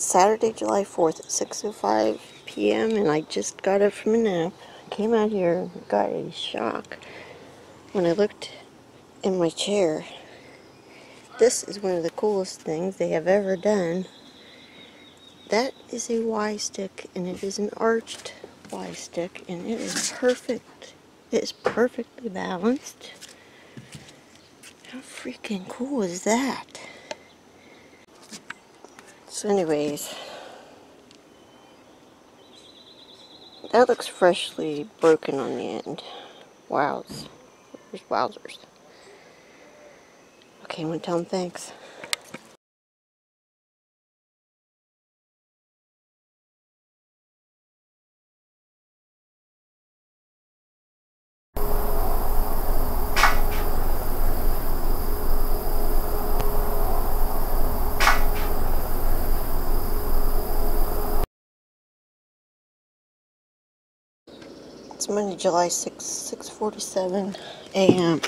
It's Saturday, July 4th at 6:05 p.m. and I just got up from a nap. Came out here and got a shock when I looked in my chair. This is one of the coolest things they have ever done. That is a Y stick, and it is an arched Y stick, and it is perfect. It is perfectly balanced. How freaking cool is that? So anyways, that looks freshly broken on the end. Wows. There's wowzers. Okay, I'm gonna tell him thanks. It's Monday, July 6th, 6:47 a.m.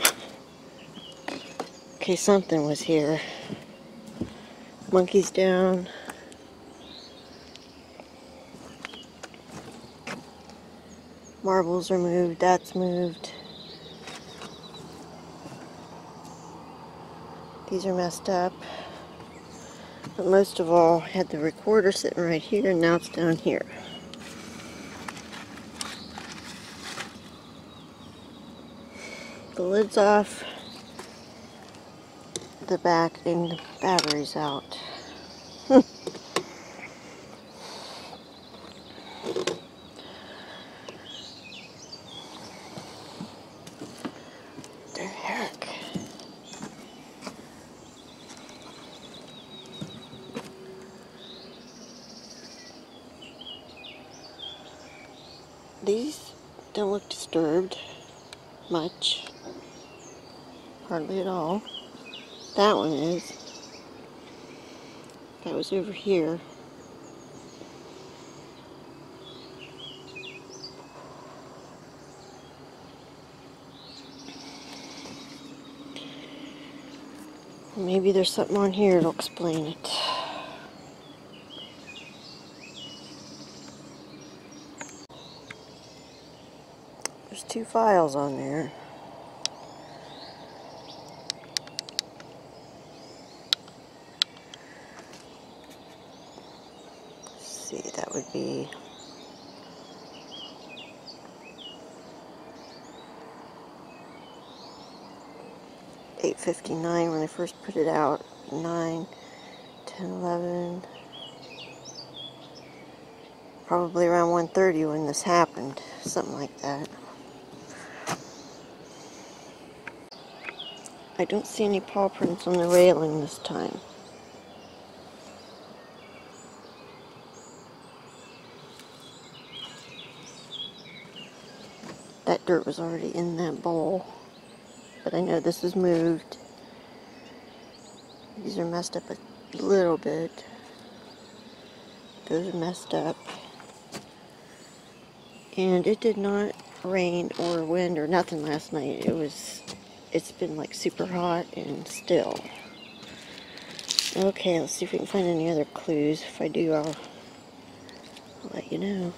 Okay, something was here. Monkey's down. Marbles are moved. That's moved. These are messed up. But most of all, I had the recorder sitting right here, and now it's down here. The lid's off. The back and the battery's out. The heck? These don't look disturbed much. Hardly at all. That one is. That was over here. Maybe there's something on here that'll explain it. There's 2 files on there. Let's see, that would be $8:59 when I first put it out. 9, 10, 11. Probably around 1:30 when this happened. Something like that. I don't see any paw prints on the railing this time. That dirt was already in that bowl. But I know this is moved. These are messed up a little bit. Those are messed up. And it did not rain or wind or nothing last night. It's been like super hot and still. Okay, let's see if we can find any other clues. If I do, I'll let you know.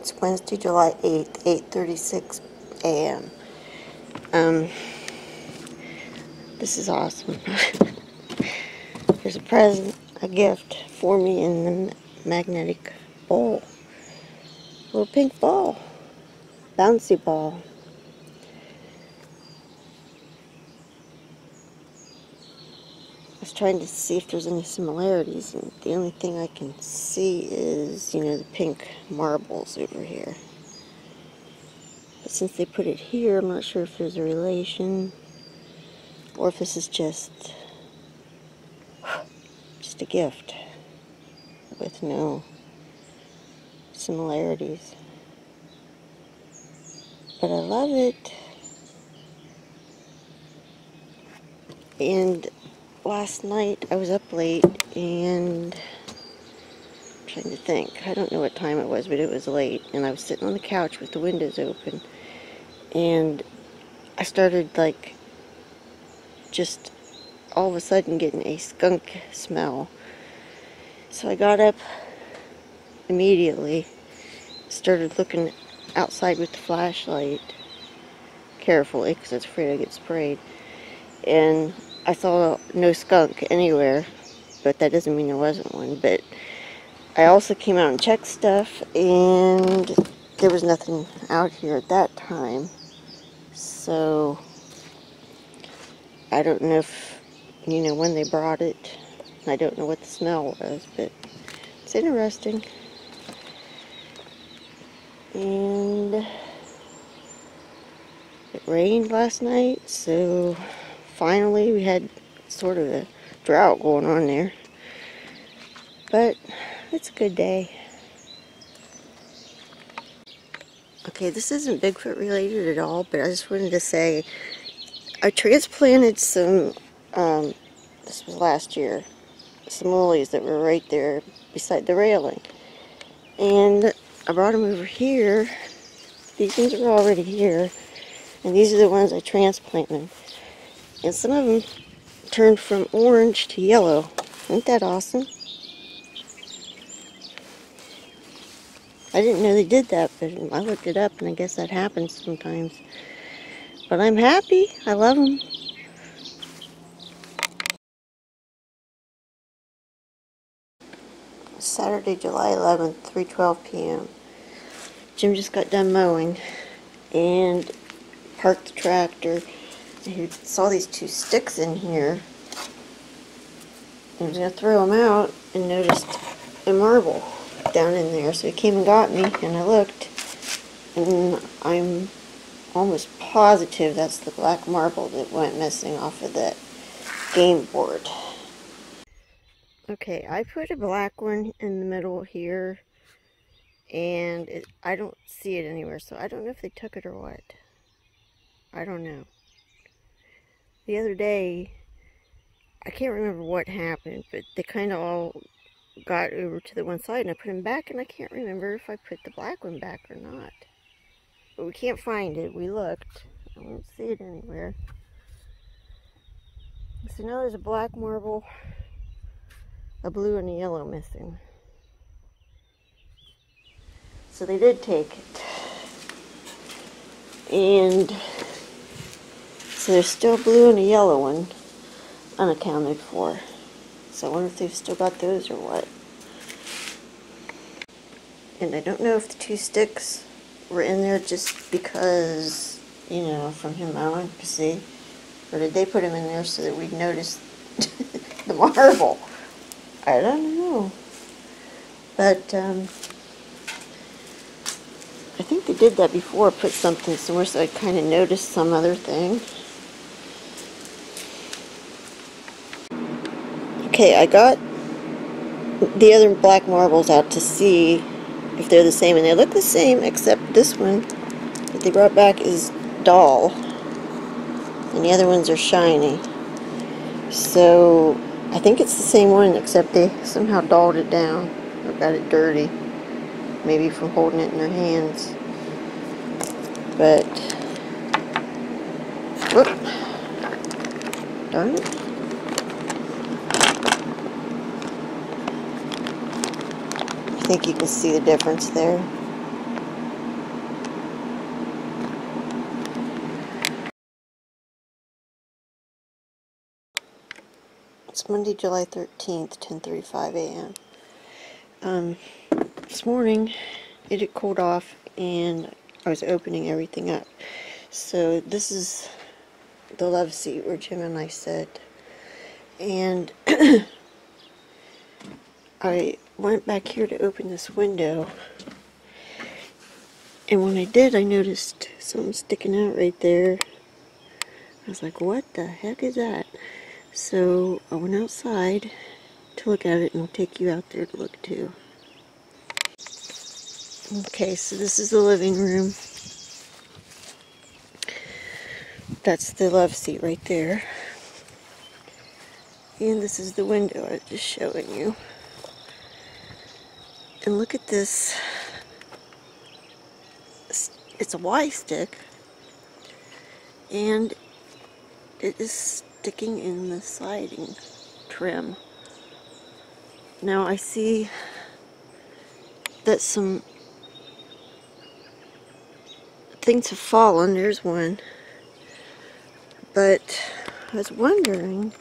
It's Wednesday, July 8th, 8:36 a.m. This is awesome. There's a present, a gift for me in the magnetic bowl. A little pink ball. Bouncy ball. I was trying to see if there's any similarities, and the only thing I can see is, you know, the pink marbles over here. But since they put it here, I'm not sure if there's a relation, or if this is just a gift with no similarities. But I love it. And last night I was up late and I'm trying to think. I don't know what time it was, but it was late. And I was sitting on the couch with the windows open. And I started like just all of a sudden getting a skunk smell. So I got up immediately, started looking outside with the flashlight carefully because I was afraid I'd get sprayed. And I saw no skunk anywhere, but that doesn't mean there wasn't one. But I also came out and checked stuff, and there was nothing out here at that time. So I don't know if, you know, when they brought it. I don't know what the smell was, but it's interesting. And it rained last night, so finally we had sort of a drought going on there. But it's a good day. Okay, this isn't Bigfoot related at all, but I just wanted to say I transplanted some, this was last year, some lilies that were right there beside the railing. And I brought them over here. These ones are already here. And these are the ones I transplanted. And some of them turned from orange to yellow. Isn't that awesome? I didn't know they did that, but I looked it up and I guess that happens sometimes. But I'm happy. I love them. Saturday, July 11th, 3:12 p.m. Jim just got done mowing and parked the tractor. And he saw these two sticks in here. He was going to throw them out and noticed a marble down in there. So he came and got me, and I looked, and I'm almost positive that's the black marble that went missing off of that game board. Okay, I put a black one in the middle here, and I don't see it anywhere, so I don't know if they took it or what. I don't know. The other day, I can't remember what happened, but they kind of all got over to the one side, and I put them back, and I can't remember if I put the black one back or not. But we can't find it. We looked. I don't see it anywhere. So now there's a black marble, a blue, and a yellow missing. So they did take it. And so there's still a blue and a yellow one unaccounted for. So I wonder if they've still got those or what. And I don't know if the two sticks were in there just because, you know, from him mowing to see. Or did they put them in there so that we'd notice the marble? I don't know. But I think they did that before, put something somewhere so I kind of noticed some other thing. Okay, I got the other black marbles out to see if they're the same, and they look the same, except this one that they brought back is dull, and the other ones are shiny. So I think it's the same one, except they somehow dulled it down or got it dirty, maybe from holding it in their hands. But whoop, darn it. I think you can see the difference there. It's Monday, July 13th, 10:35 a.m. This morning it had cooled off and I was opening everything up. So this is the love seat where Jim and I sit. And I went back here to open this window. And when I did, I noticed something sticking out right there. I was like, what the heck is that? So I went outside to look at it, and I'll take you out there to look too. Okay, so this is the living room. That's the love seat right there. And this is the window I was just showing you. And look at this. It's a Y stick. And it is sticking in the siding trim. Now I see that some things have fallen. There's one. But I was wondering,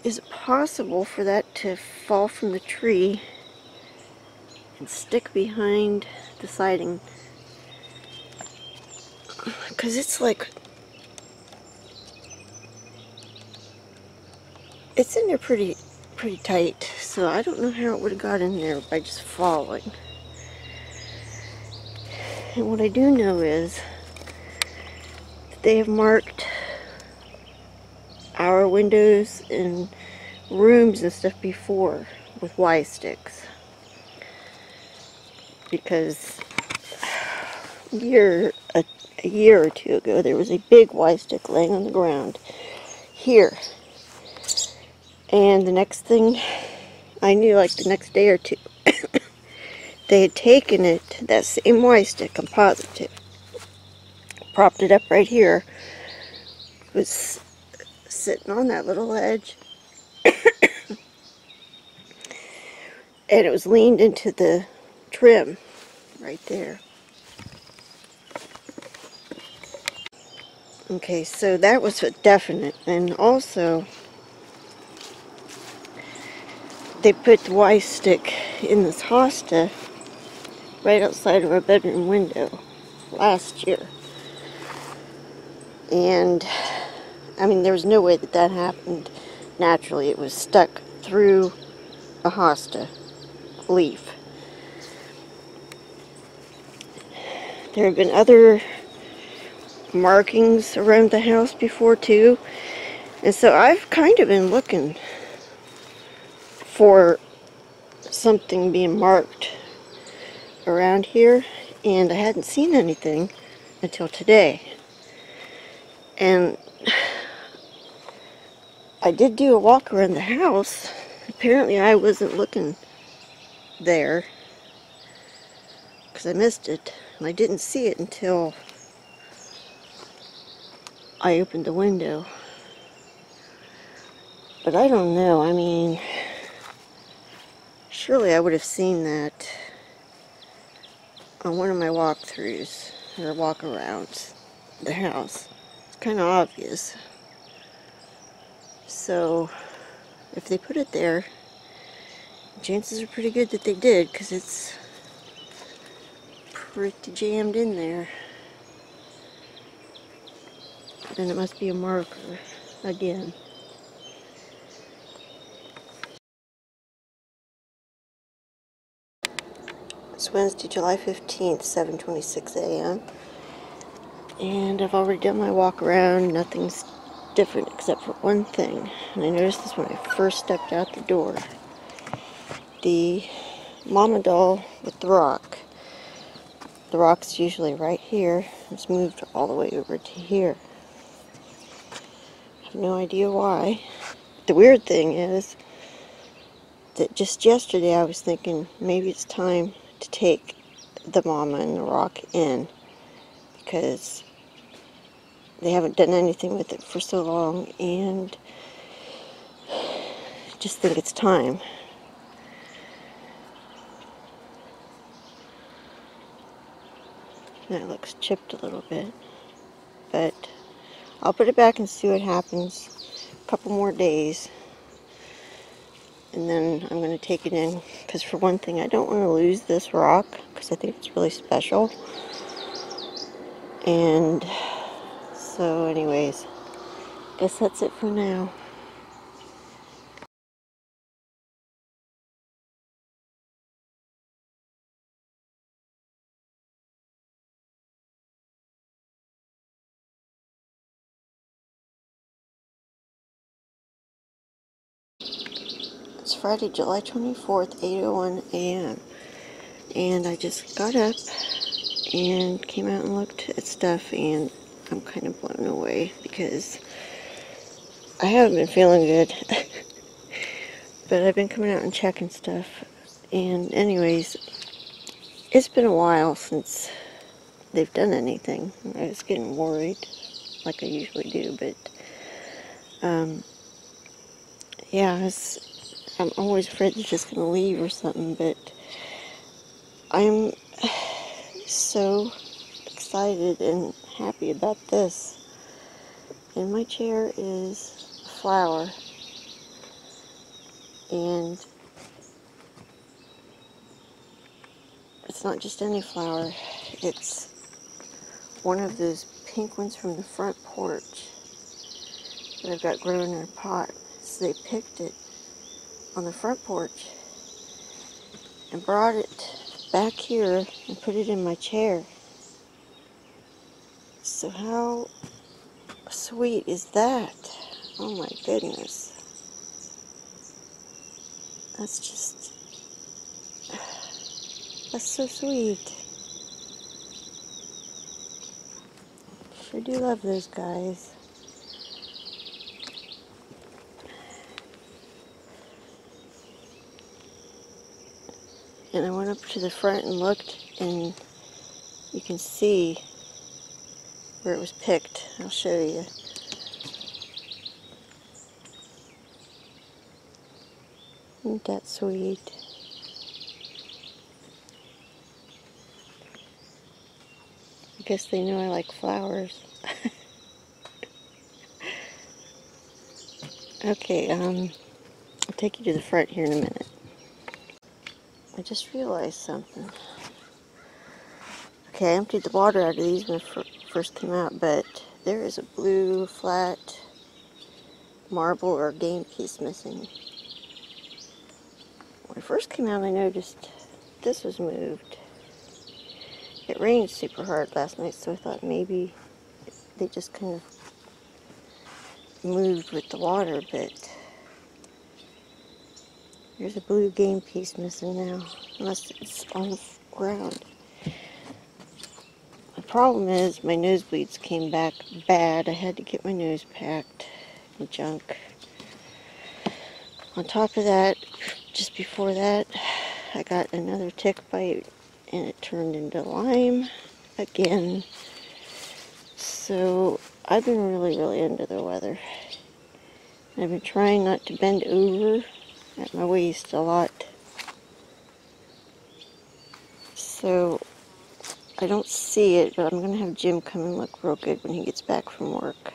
is it possible for that to fall from the tree and stick behind the siding? Because it's like, it's in there pretty tight, so I don't know how it would have got in there by just falling. And what I do know is that they have marked our windows and rooms and stuff before with Y sticks, because a year or two ago there was a big Y stick laying on the ground here, and the next thing I knew, like the next day or two, they had taken it, that same Y stick, I'm positive, propped it up right here, was sitting on that little ledge, and it was leaned into the trim right there. Okay, so that was a definite. And also, they put the Y stick in this hosta right outside of our bedroom window last year. And I mean, there was no way that that happened naturally. It was stuck through a hosta leaf. There have been other markings around the house before too, and so I've kind of been looking for something being marked around here, and I hadn't seen anything until today. And I did do a walk around the house. Apparently I wasn't looking there because I missed it, and I didn't see it until I opened the window. But I don't know, I mean, surely I would have seen that on one of my walkthroughs or walk-arounds the house. It's kind of obvious. So if they put it there, chances are pretty good that they did, because it's pretty jammed in there. Then it must be a marker again. It's Wednesday, July 15th, 7:26 a.m. And I've already done my walk around. Nothing's different except for one thing. And I noticed this when I first stepped out the door. The mama doll with the rock. The rock's usually right here. It's moved all the way over to here. I have no idea why. The weird thing is that just yesterday I was thinking maybe it's time to take the mama and the rock in, because they haven't done anything with it for so long, and I just think it's time. And it looks chipped a little bit, but I'll put it back and see what happens. A couple more days, and then I'm going to take it in, because for one thing, I don't want to lose this rock, because I think it's really special. And so anyways, guess that's it for now. It's Friday, July 24th, 8:01 a.m. And I just got up and came out and looked at stuff, and I'm kind of blown away because I haven't been feeling good. But I've been coming out and checking stuff. And anyways, it's been a while since they've done anything. I was getting worried, like I usually do, but yeah, I'm always afraid they're just going to leave or something, but I'm so excited and happy about this. In my chair is a flower, and it's not just any flower, it's one of those pink ones from the front porch that I've got growing in a pot. So they picked it on the front porch and brought it back here and put it in my chair. So how sweet is that? Oh my goodness. That's so sweet. Sure do love those guys. And I went up to the front and looked, and you can see where it was picked. I'll show you. Isn't that sweet? I guess they know I like flowers. Okay, I'll take you to the front here in a minute. I just realized something. Okay, I emptied the water out of these when I first came out, but there is a blue flat marble or game piece missing. When I first came out, I noticed this was moved. It rained super hard last night, so I thought maybe they just kind of moved with the water, but there's a blue game piece missing now, unless it's on the ground. The problem is my nosebleeds came back bad. I had to get my nose packed and junk. On top of that, just before that, I got another tick bite and it turned into Lyme again. So I've been really under the weather. I've been trying not to bend over at my waist a lot. So I don't see it, but I'm going to have Jim come and look real good when he gets back from work,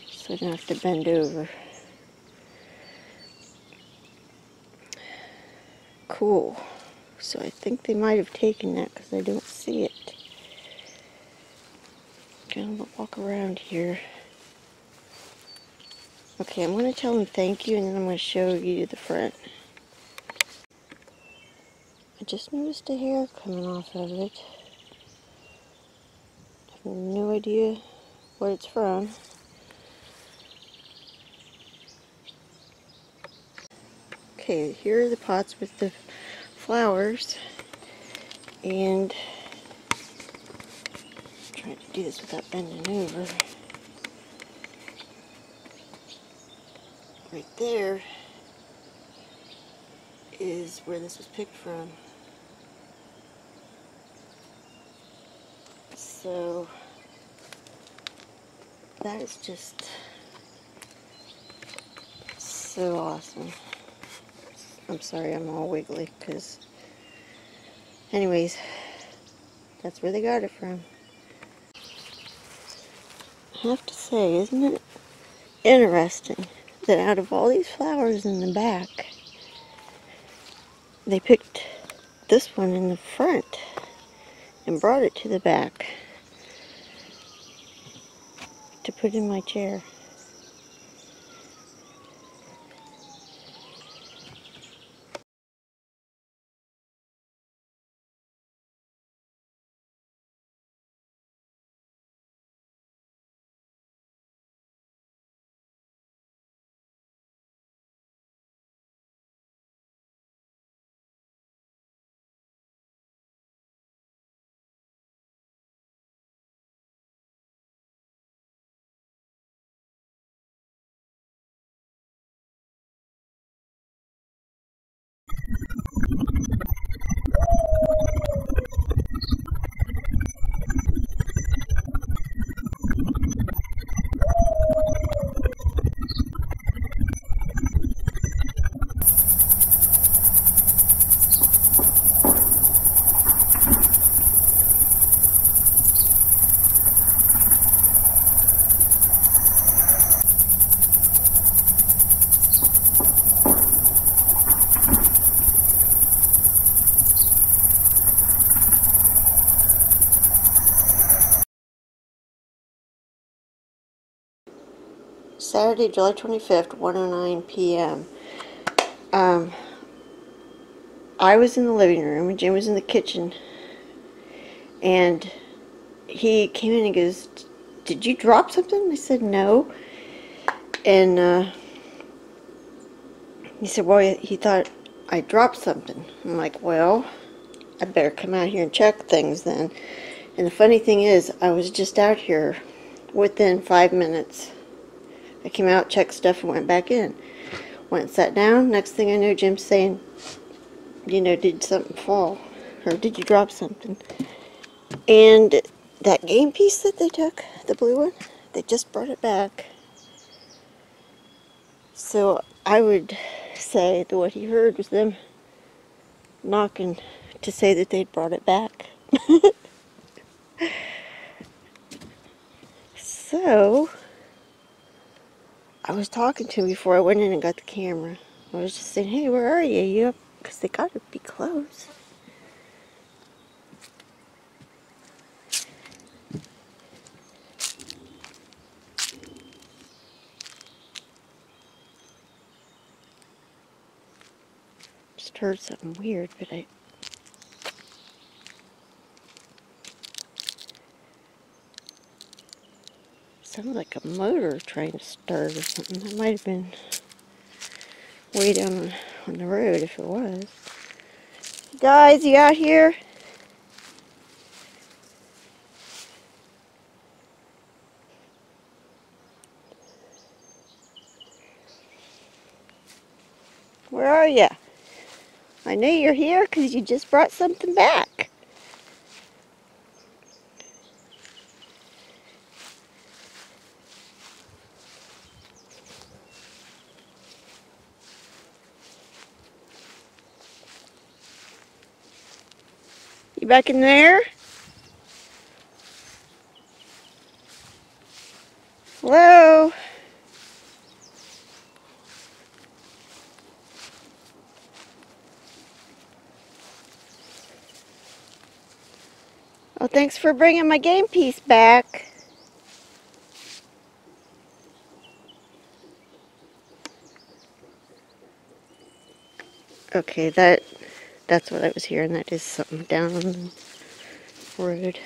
so I don't have to bend over. Cool. So I think they might have taken that because I don't see it. Gonna walk around here. Okay, I'm going to tell them thank you, and then I'm going to show you the front. I just noticed a hair coming off of it. I have no idea what it's from. Okay, here are the pots with the flowers, and I'm trying to do this without bending over. Right there is where this was picked from. So that is just so awesome. I'm sorry I'm all wiggly, because anyways, that's where they got it from. I have to say, isn't it interesting that out of all these flowers in the back, they picked this one in the front and brought it to the back to put in my chair. Saturday, July 25th, 1:09 p.m. I was in the living room and Jim was in the kitchen, and he came in and goes, "Did you drop something?" I said, "No." And he said, "Well, he thought I dropped something." I'm like, "Well, I better come out here and check things then." And the funny thing is, I was just out here within 5 minutes. I came out, checked stuff, and went back in. Went and sat down. Next thing I know, Jim's saying, you know, "Did something fall? Or did you drop something?" And that game piece that they took, the blue one, they just brought it back. So I would say that what he heard was them knocking to say that they'd brought it back. So I was talking to him before I went in and got the camera. I was just saying, "Hey, where are you? You up?" Because they gotta be close. Just heard something weird, but I... sounded like a motor trying to start or something. That might have been way down on the road if it was. Guys, you out here? Where are you? I know you're here because you just brought something back. You back in there? Hello? Oh, thanks for bringing my game piece back. Okay, that's what I was hearing. That is something down on the road.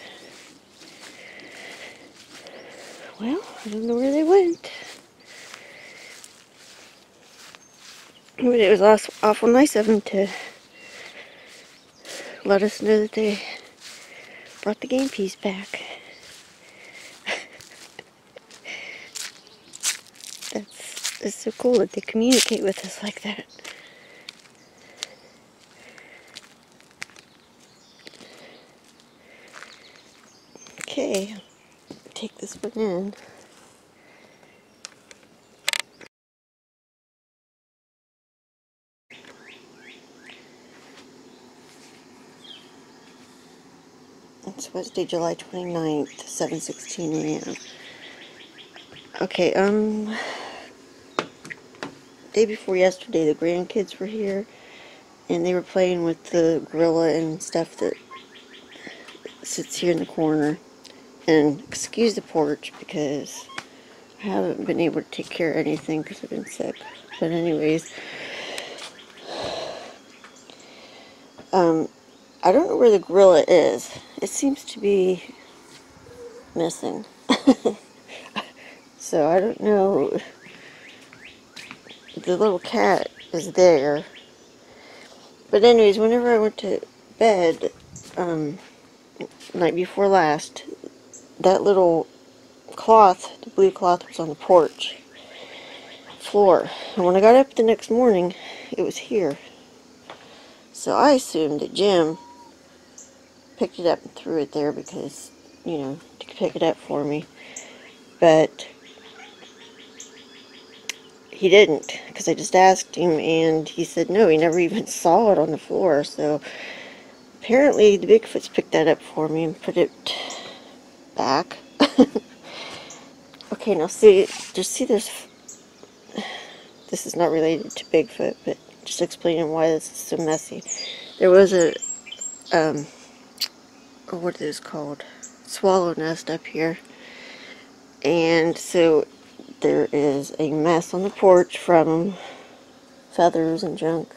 Well, I don't know where they went. But it was awful nice of them to let us know that they brought the game piece back. It's so cool that they communicate with us like that. Okay, take this one in. It's Wednesday, July 29th, 7:16 a.m. Okay, day before yesterday, the grandkids were here, and they were playing with the gorilla and stuff that sits here in the corner. And excuse the porch because I haven't been able to take care of anything because I've been sick. But anyways, I don't know where the gorilla is. It seems to be missing. So I don't know. The little cat is there. But anyways, whenever I went to bed, night before last, that little cloth, the blue cloth, was on the porch floor. And when I got up the next morning, it was here. So I assumed that Jim picked it up and threw it there because, you know, to pick it up for me. But he didn't, because I just asked him, and he said no, he never even saw it on the floor. So apparently the Bigfoots picked that up for me and put it back. Okay, now see, just see this. This is not related to Bigfoot, but just explaining why this is so messy. There was a, what is this called? Swallow nest up here. And so there is a mess on the porch from feathers and junk.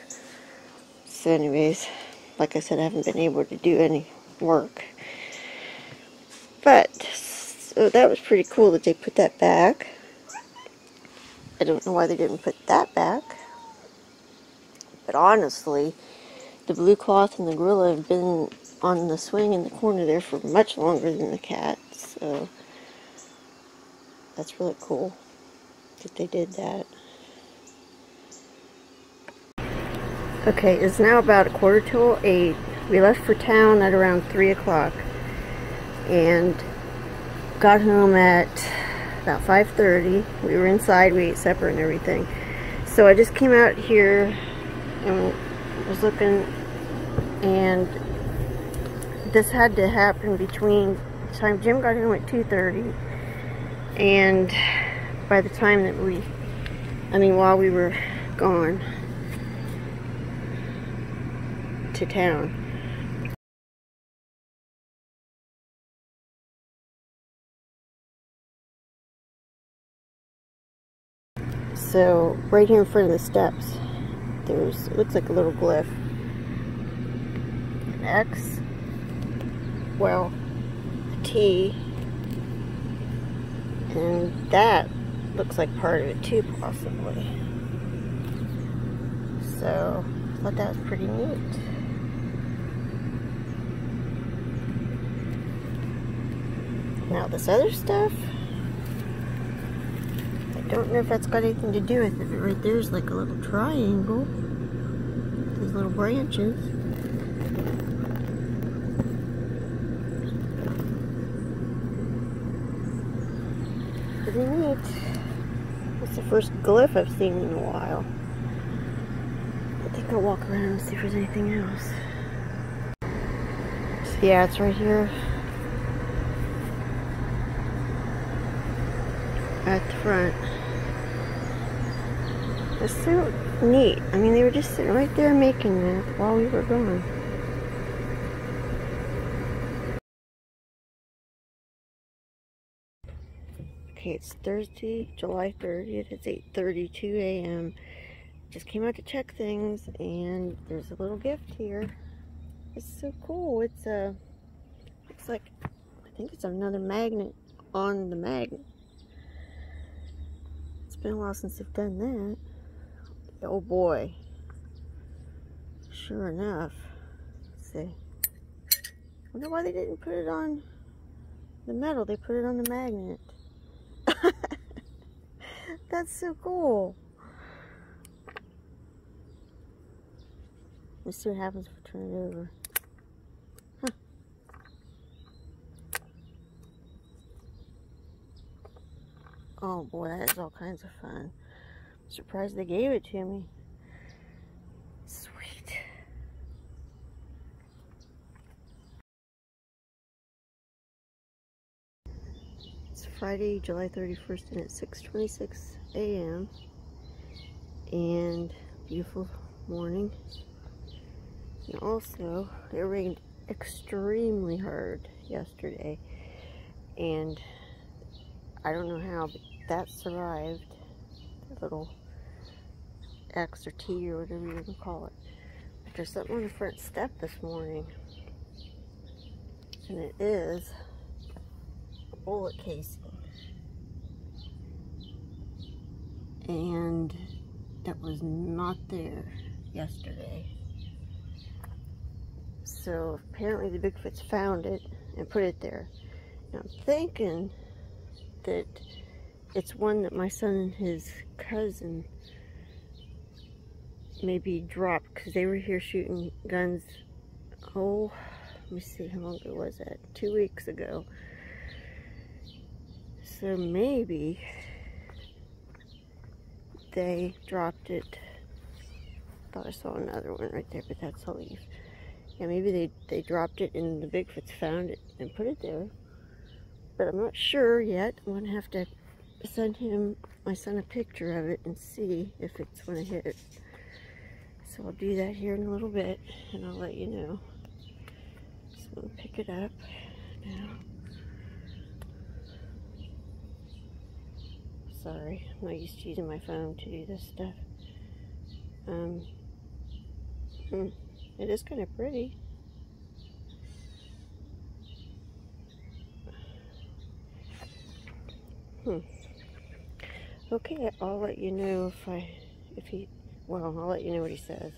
So anyways, like I said, I haven't been able to do any work. But, so that was pretty cool that they put that back. I don't know why they didn't put that back. But honestly, the blue cloth and the gorilla have been on the swing in the corner there for much longer than the cat. So that's really cool that they did that. Okay, it's now about 7:45. We left for town at around 3 o'clock and got home at about 5:30. We were inside, we ate supper and everything. So I just came out here and was looking, and this had to happen between the time Jim got home at 2:30 and by the time that while we were gone to town. So right here in front of the steps, there's, it looks like a little glyph. An X, well, a T, and that looks like part of it too, possibly. So I thought that was pretty neat. Now this other stuff, I don't know if that's got anything to do with it. Right there's like a little triangle. These little branches. Pretty neat. It's the first glyph I've seen in a while. I think I'll walk around and see if there's anything else. So yeah, it's right here at the front. It's so neat. I mean, they were just sitting right there making that while we were gone. Okay, it's Thursday, July 30th. It's 8:32 a.m. Just came out to check things, and there's a little gift here. It's so cool. It's looks like, I think it's another magnet on the magnet. It's been a while since they've done that. Oh boy. Sure enough. Let's see. Wonder why they didn't put it on the metal. They put it on the magnet. That's so cool. Let's see what happens if I turn it over. Huh. Oh boy, that is all kinds of fun. I'm surprised they gave it to me. Sweet. It's Friday, July 31st, and it's 6:26 a.m. and beautiful morning. And also, it rained extremely hard yesterday, and I don't know how, but that survived. The little X or T or whatever you want to call it. But there's something on the front step this morning, and it is a bullet casing. And it was not there yesterday. So apparently the Bigfoots found it and put it there. Now I'm thinking that it's one that my son and his cousin maybe dropped, because they were here shooting guns, oh, let me see, how long ago was that? 2 weeks ago. So maybe they dropped it. Thought I saw another one right there, but that's a leaf. Yeah, maybe they dropped it and the Bigfoots found it and put it there. But I'm not sure yet. I'm going to have to send my son a picture of it and see if it's going to hit. So I'll do that here in a little bit and I'll let you know. So I'm going to pick it up now. Sorry, I'm not used to using my phone to do this stuff. It is kind of pretty. Okay, I'll let you know I'll let you know what he says.